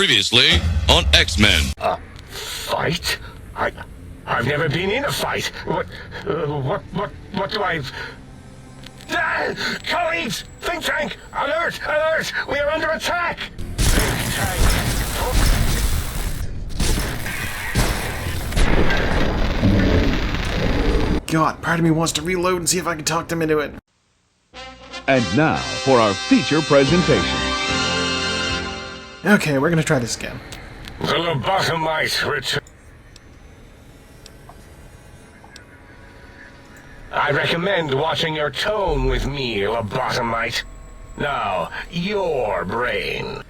Previously on X-Men. Fight? I've never been in a fight. What do I... Colleagues! Think tank! Alert! Alert! We are under attack! Think tank! God, part of me wants to reload and see if I can talk them into it. And now for our feature presentation. Okay, we're gonna try this again. The lobotomite return. I recommend watching your tone with me, lobotomite. Now, your brain.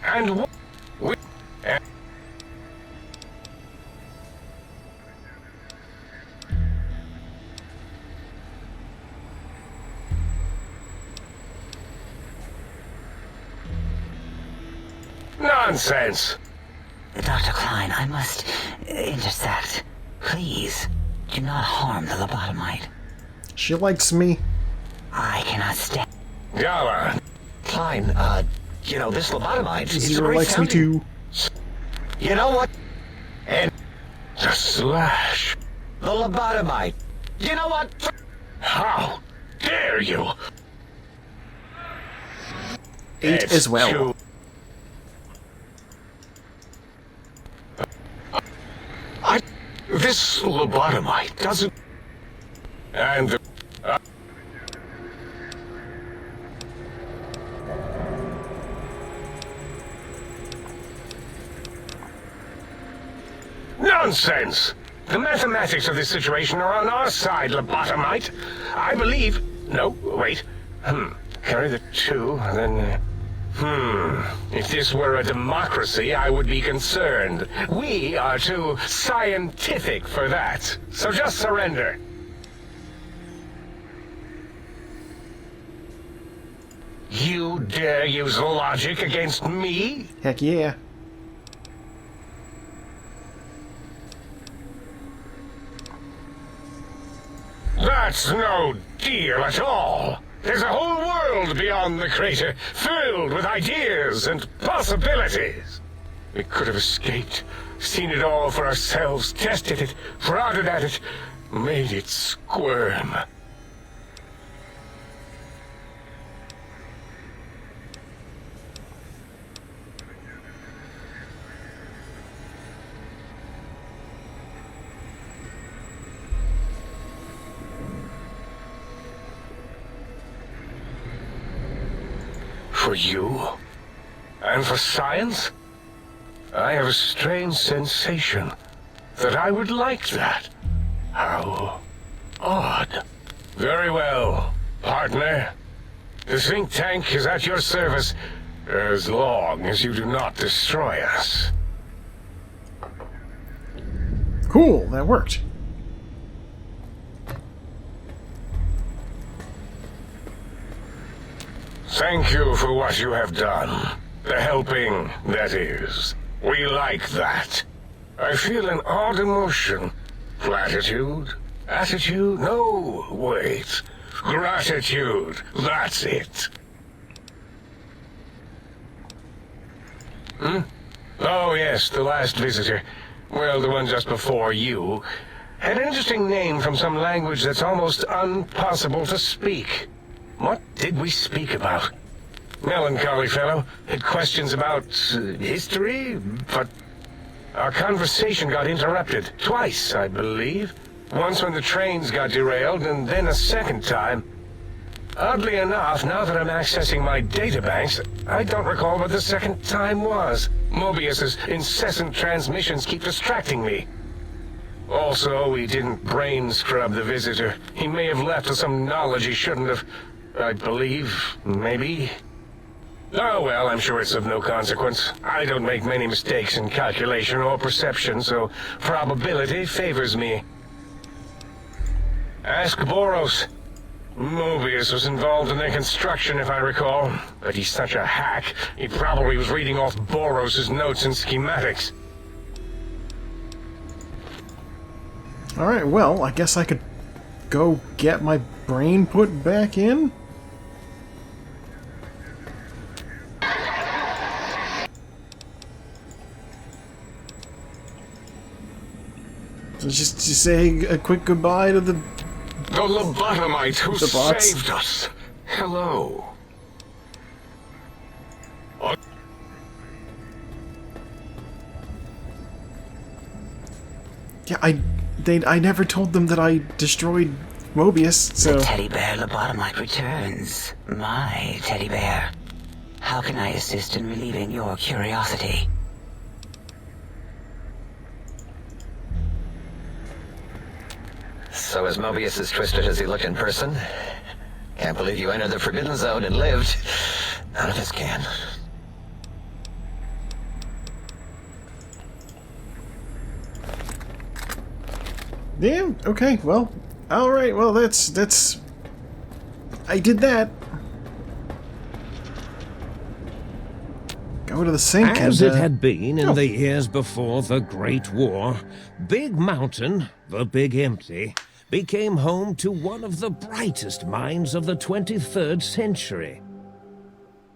And nonsense! Dr. Klein, I must intercept. Please, do not harm the lobotomite. She likes me. I cannot stand. Gala. Klein, you know, this lobotomite is Zero great likes me sounding. too. You know what? And the slash. The lobotomite. You know what? How dare you? 8 It's as well. too- This lobotomite doesn't... And the... Nonsense! The mathematics of this situation are on our side, lobotomite. I believe... No, wait. Carry the 2, then... If this were a democracy, I would be concerned. We are too scientific for that. So just surrender. You dare use logic against me? Heck yeah. That's no deal at all. There's a whole world beyond the crater, filled with ideas and possibilities. We could have escaped, seen it all for ourselves, tested it, prodded at it, made it squirm. For you? And for science? I have a strange sensation that I would like that. How odd. Very well, partner. The think tank is at your service as long as you do not destroy us. Cool, that worked. Thank you for what you have done. The helping, that is. We like that. I feel an odd emotion. Platitude? Attitude? No, wait. Gratitude. That's it. Oh, yes, the last visitor. Well, the one just before you. Had an interesting name from some language that's almost impossible to speak. What did we speak about? Melancholy fellow. Had questions about history, but our conversation got interrupted. Twice, I believe. Once when the trains got derailed, and then a second time. Oddly enough, now that I'm accessing my databanks, I don't recall what the second time was. Mobius's incessant transmissions keep distracting me. Also, we didn't brain scrub the visitor. He may have left with some knowledge he shouldn't have. I believe, maybe. Oh well, I'm sure it's of no consequence. I don't make many mistakes in calculation or perception, so probability favors me. Ask Boros. Mobius was involved in their construction, if I recall. But he's such a hack, he probably was reading off Boros' notes and schematics. Alright, well, I guess I could go get my brain put back in? Just say a quick goodbye to the... The lobotomite who The bots. saved us. Hello. Yeah, I never told them that I destroyed Mobius, so... The teddy bear lobotomite returns. My teddy bear. How can I assist in relieving your curiosity? So is Mobius as twisted as he looked in person? Can't believe you entered the Forbidden Zone and lived. None of us can. Yeah, okay, well... Alright, well, that's... I did that. Go to the sink As and, it had been in oh. the years before the Great War, Big Mountain, the Big Empty, became home to one of the brightest minds of the 23rd century.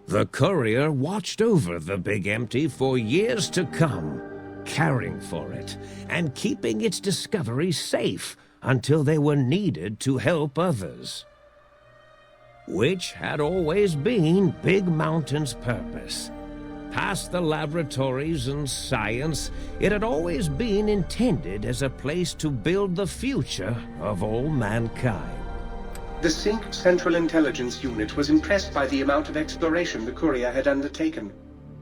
The Courier watched over the Big Empty for years to come, caring for it and keeping its discoveries safe until they were needed to help others. Which had always been Big Mountain's purpose. Past the laboratories and science, it had always been intended as a place to build the future of all mankind. The Sync Central Intelligence Unit was impressed by the amount of exploration the Courier had undertaken.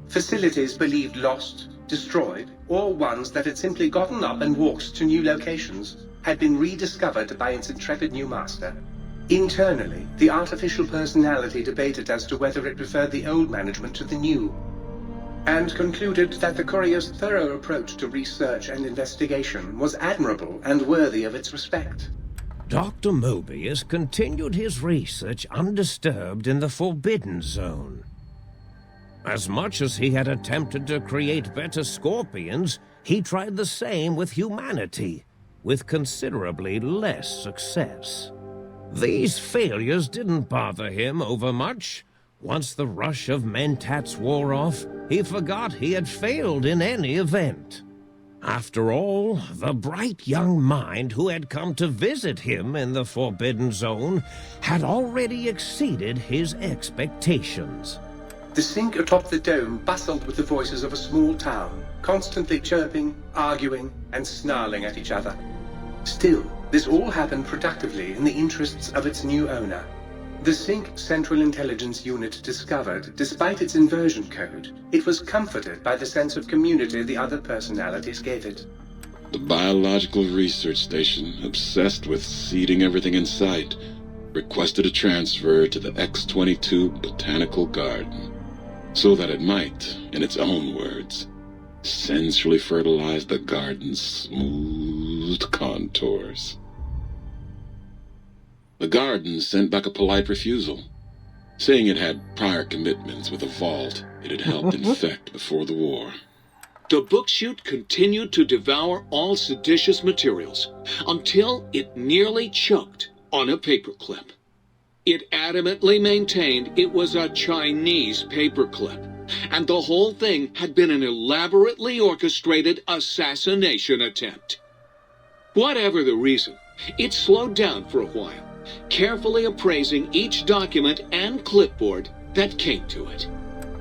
Facilities believed lost, destroyed, or ones that had simply gotten up and walked to new locations had been rediscovered by its intrepid new master. Internally, the artificial personality debated as to whether it preferred the old management to the new, and concluded that the Courier's thorough approach to research and investigation was admirable and worthy of its respect. Dr. Mobius continued his research undisturbed in the Forbidden Zone. As much as he had attempted to create better Scorpions, he tried the same with humanity, with considerably less success. These failures didn't bother him overmuch. Once the rush of Mentats wore off, he forgot he had failed in any event. After all, the bright young mind who had come to visit him in the Forbidden Zone had already exceeded his expectations. The Sync atop the dome bustled with the voices of a small town, constantly chirping, arguing, and snarling at each other. Still, this all happened productively in the interests of its new owner. The Sync Central Intelligence Unit discovered, despite its inversion code, it was comforted by the sense of community the other personalities gave it. The Biological Research Station, obsessed with seeding everything in sight, requested a transfer to the X-22 Botanical Garden, so that it might, in its own words, sensually fertilize the garden's smooth contours. The garden sent back a polite refusal, saying it had prior commitments with a vault it had helped infect before the war. The book chute continued to devour all seditious materials until it nearly choked on a paperclip. It adamantly maintained it was a Chinese paperclip, and the whole thing had been an elaborately orchestrated assassination attempt. Whatever the reason, it slowed down for a while, carefully appraising each document and clipboard that came to it.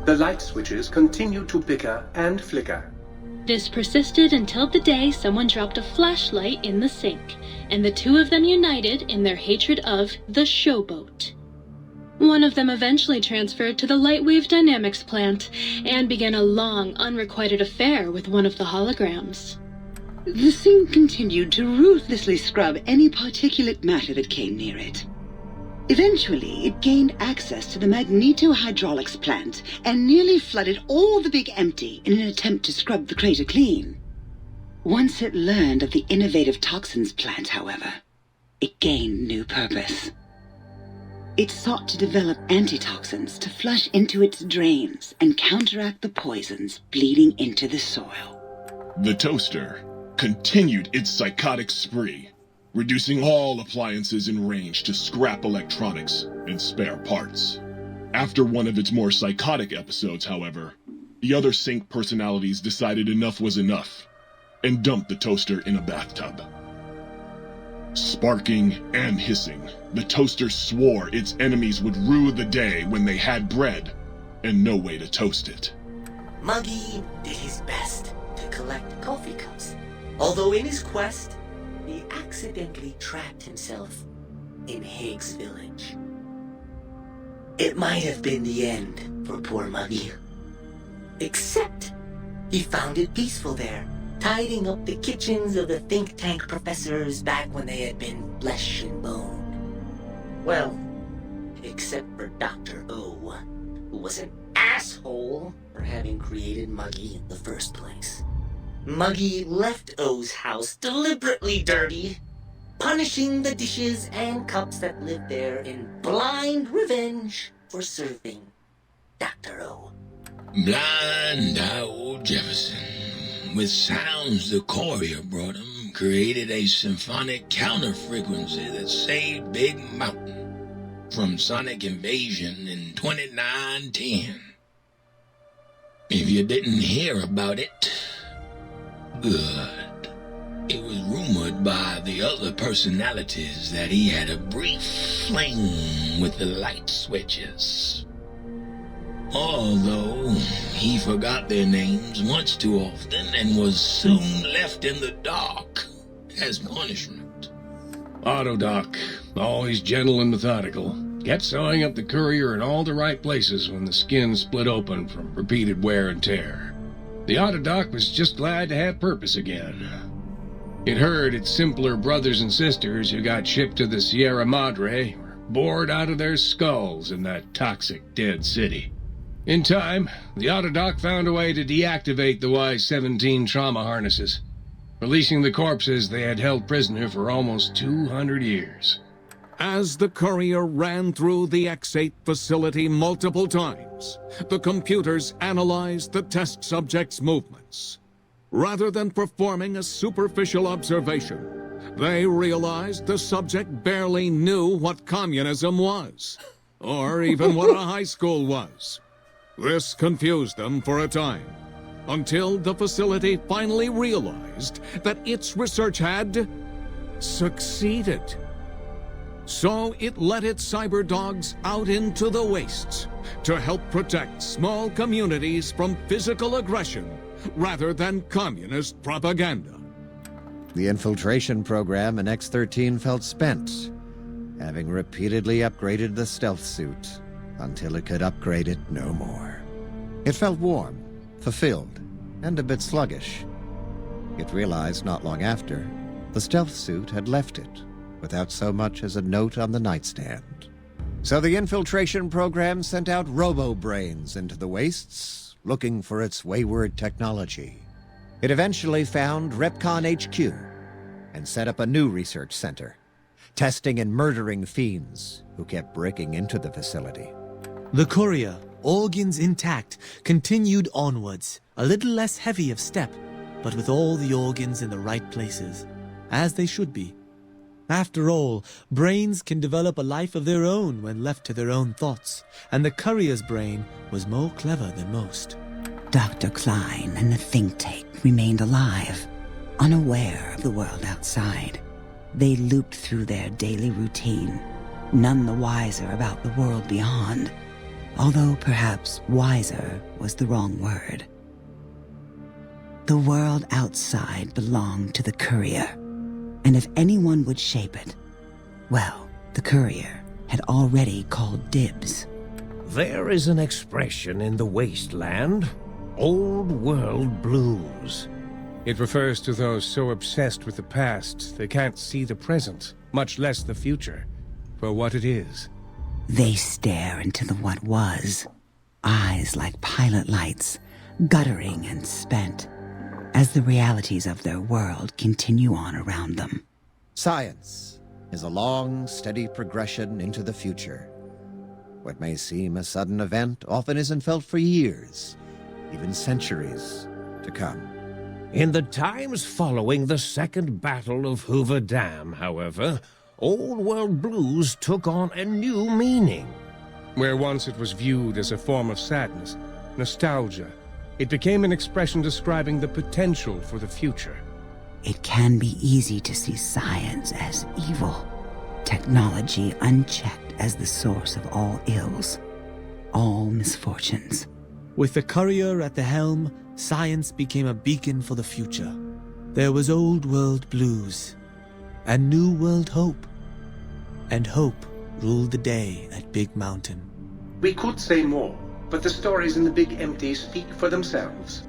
The light switches continued to bicker and flicker. This persisted until the day someone dropped a flashlight in the sink, and the two of them united in their hatred of the Showboat. One of them eventually transferred to the Lightwave Dynamics plant, and began a long, unrequited affair with one of the holograms. The Sync continued to ruthlessly scrub any particulate matter that came near it. Eventually, it gained access to the magnetohydraulics plant and nearly flooded all the Big Empty in an attempt to scrub the crater clean. Once it learned of the innovative toxins plant, however, it gained new purpose. It sought to develop antitoxins to flush into its drains and counteract the poisons bleeding into the soil. The toaster continued its psychotic spree, reducing all appliances in range to scrap electronics and spare parts. After one of its more psychotic episodes, however, the other Sync personalities decided enough was enough, and dumped the toaster in a bathtub. Sparking and hissing, the toaster swore its enemies would rue the day when they had bread and no way to toast it. Muggy did his best to collect coffee cups, although in his quest, he accidentally trapped himself in Higgs Village. It might have been the end for poor Muggy. Except, he found it peaceful there, tidying up the kitchens of the think tank professors back when they had been flesh and bone. Well, except for Dr. O, who was an asshole for having created Muggy in the first place. Muggy left O's house deliberately dirty, punishing the dishes and cups that lived there in blind revenge for serving Dr. O. Blind old Jefferson, with sounds the courier brought him, created a symphonic counter-frequency that saved Big Mountain from sonic invasion in 2910. If you didn't hear about it, good. It was rumored by the other personalities that he had a brief fling with the light switches. Although he forgot their names once too often and was soon left in the dark as punishment. Autodoc, always gentle and methodical, kept sewing up the courier in all the right places when the skin split open from repeated wear and tear. The Autodoc was just glad to have purpose again. It heard its simpler brothers and sisters who got shipped to the Sierra Madre were bored out of their skulls in that toxic, dead city. In time, the Autodoc found a way to deactivate the Y-17 trauma harnesses, releasing the corpses they had held prisoner for almost 200 years. As the courier ran through the X-8 facility multiple times, the computers analyzed the test subject's movements. Rather than performing a superficial observation, they realized the subject barely knew what communism was, or even what a high school was. This confused them for a time, until the facility finally realized that its research had succeeded. So it let its cyber dogs out into the wastes to help protect small communities from physical aggression rather than communist propaganda. The infiltration program in X-13 felt spent, having repeatedly upgraded the stealth suit until it could upgrade it no more. It felt warm, fulfilled, and a bit sluggish. It realized not long after, the stealth suit had left it, without so much as a note on the nightstand. So the infiltration program sent out robo-brains into the wastes, looking for its wayward technology. It eventually found Repcon HQ and set up a new research center, testing and murdering fiends who kept breaking into the facility. The courier, organs intact, continued onwards, a little less heavy of step, but with all the organs in the right places, as they should be. After all, brains can develop a life of their own when left to their own thoughts, and the courier's brain was more clever than most. Dr. Klein and the think tank remained alive, unaware of the world outside. They looped through their daily routine, none the wiser about the world beyond, although perhaps wiser was the wrong word. The world outside belonged to the courier, and if anyone would shape it, well, the courier had already called dibs. There is an expression in the wasteland, old world blues. It refers to those so obsessed with the past they can't see the present, much less the future, for what it is. They stare into the what was, eyes like pilot lights, guttering and spent, as the realities of their world continue on around them. Science is a long, steady progression into the future. What may seem a sudden event often isn't felt for years, even centuries to come. In the times following the Second Battle of Hoover Dam, however, Old World Blues took on a new meaning. Where once it was viewed as a form of sadness, nostalgia, it became an expression describing the potential for the future. it can be easy to see science as evil, technology unchecked as the source of all ills, all misfortunes. With the courier at the helm, science became a beacon for the future. There was old world blues, and new world hope. And hope ruled the day at Big Mountain. We could say more, but the stories in the Big Empty speak for themselves.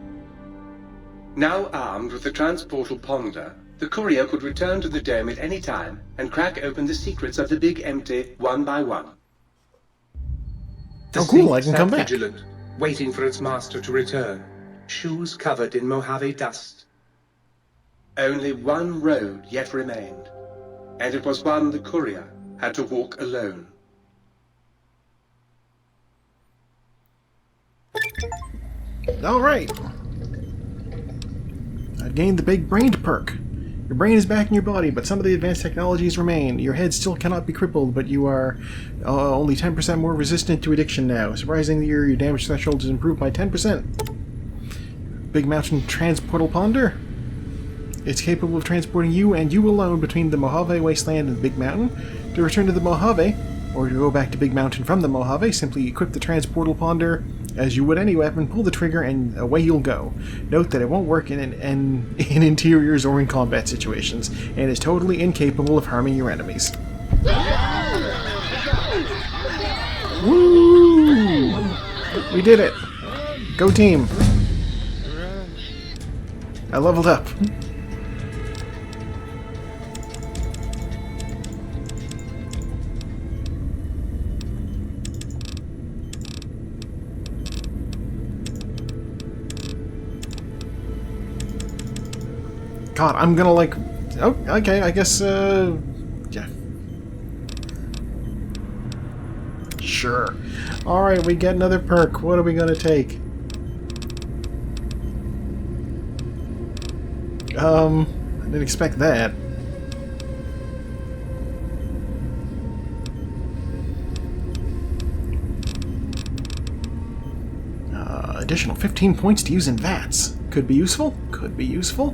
Now armed with the transportal ponder, the courier could return to the dome at any time and crack open the secrets of the Big Empty one by one. Oh cool, I can come back. Vigilant, waiting for its master to return, shoes covered in Mojave dust. Only one road yet remained, and it was one the courier had to walk alone. Alright. I've gained the big brained perk. Your brain is back in your body, but some of the advanced technologies remain. Your head still cannot be crippled, but you are only 10% more resistant to addiction now. Surprisingly, your damage threshold is improved by 10%. Big Mountain Transportal Ponder. It's capable of transporting you and you alone between the Mojave Wasteland and the Big Mountain. To return to the Mojave, or to go back to Big Mountain from the Mojave, simply equip the Transportal Ponder as you would any weapon, pull the trigger, and away you'll go. Note that it won't work in interiors or in combat situations, and is totally incapable of harming your enemies. Woo! We did it! Go team! I leveled up. God, I'm gonna like... Oh, okay, I guess, yeah. Sure. Alright, we get another perk. What are we gonna take? I didn't expect that. Additional 15 points to use in VATS. Could be useful. Could be useful.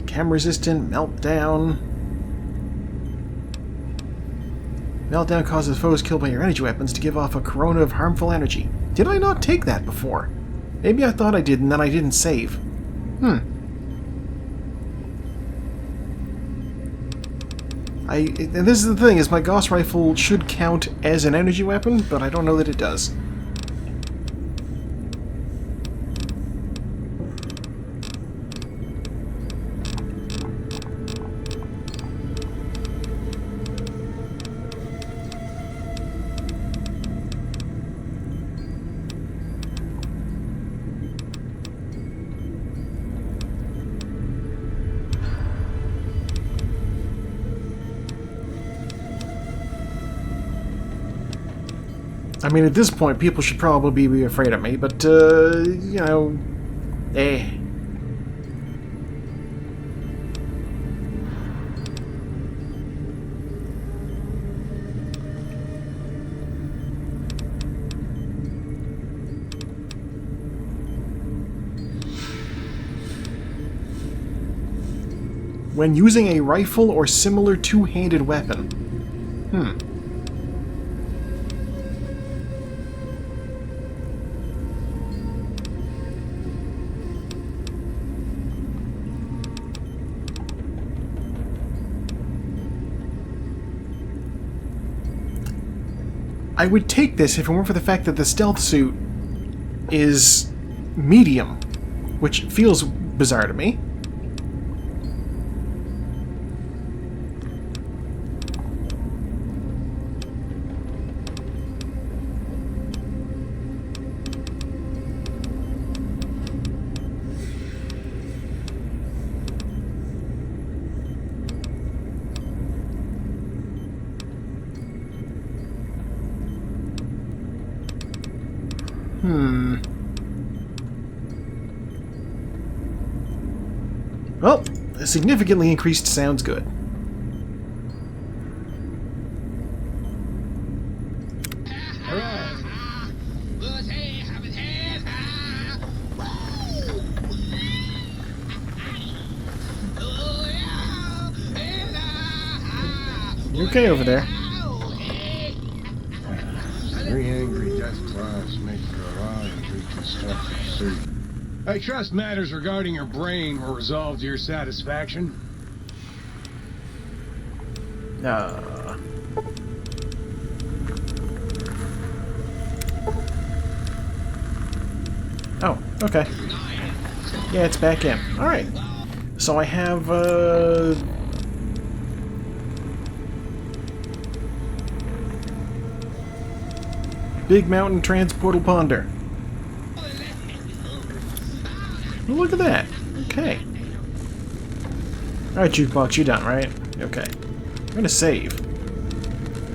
Chem resistant, meltdown. Meltdown causes foes killed by your energy weapons to give off a corona of harmful energy. Did I not take that before? Maybe I thought I did and then I didn't save. And this is the thing, is my Gauss rifle should count as an energy weapon, but I don't know that it does. I mean, at this point, people should probably be afraid of me, but, you know, When using a rifle or similar two-handed weapon. I would take this if it weren't for the fact that the stealth suit is medium, which feels bizarre to me. Well, significantly increased sounds good. You okay over there? Very angry death clouds make your eyes reconstruct the suit. I trust matters regarding your brain were resolved to your satisfaction. Oh, okay. Yeah, it's back in. Alright. So I have, Big Mountain Transportal Ponder. Oh, look at that. Okay. Alright, Jukebox, you done, right? Okay. I'm gonna save.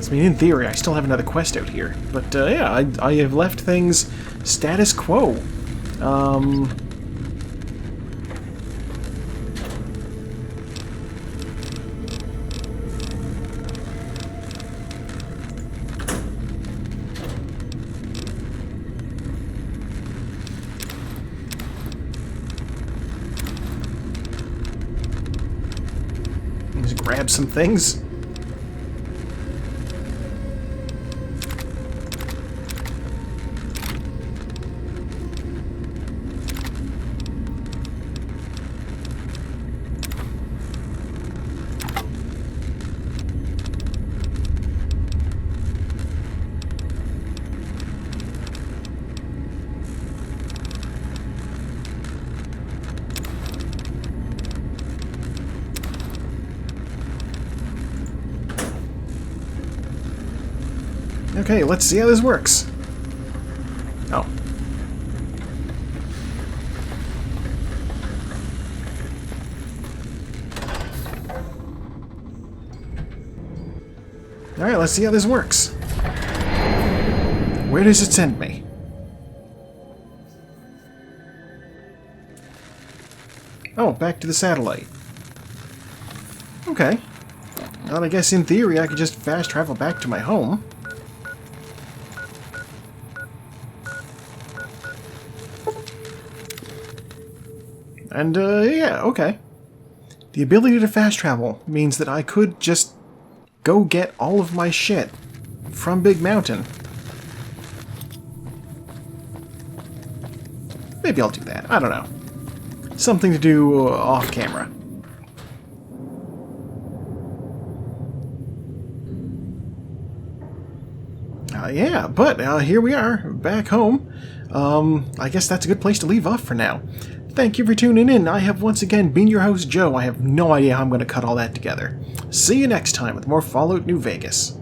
I mean, in theory, I still have another quest out here. But, yeah, I have left things status quo. Just grab some things. Okay, let's see how this works. Oh. Alright, let's see how this works. Where does it send me? Oh, back to the satellite. Okay. Well, I guess in theory I could just fast travel back to my home. And, yeah, okay. The ability to fast travel means that I could just go get all of my shit from Big Mountain. Maybe I'll do that. I don't know. Something to do off camera. Yeah, but here we are, back home. I guess that's a good place to leave off for now. Thank you for tuning in. I have once again been your host, Joe. I have no idea how I'm going to cut all that together. See you next time with more Fallout New Vegas.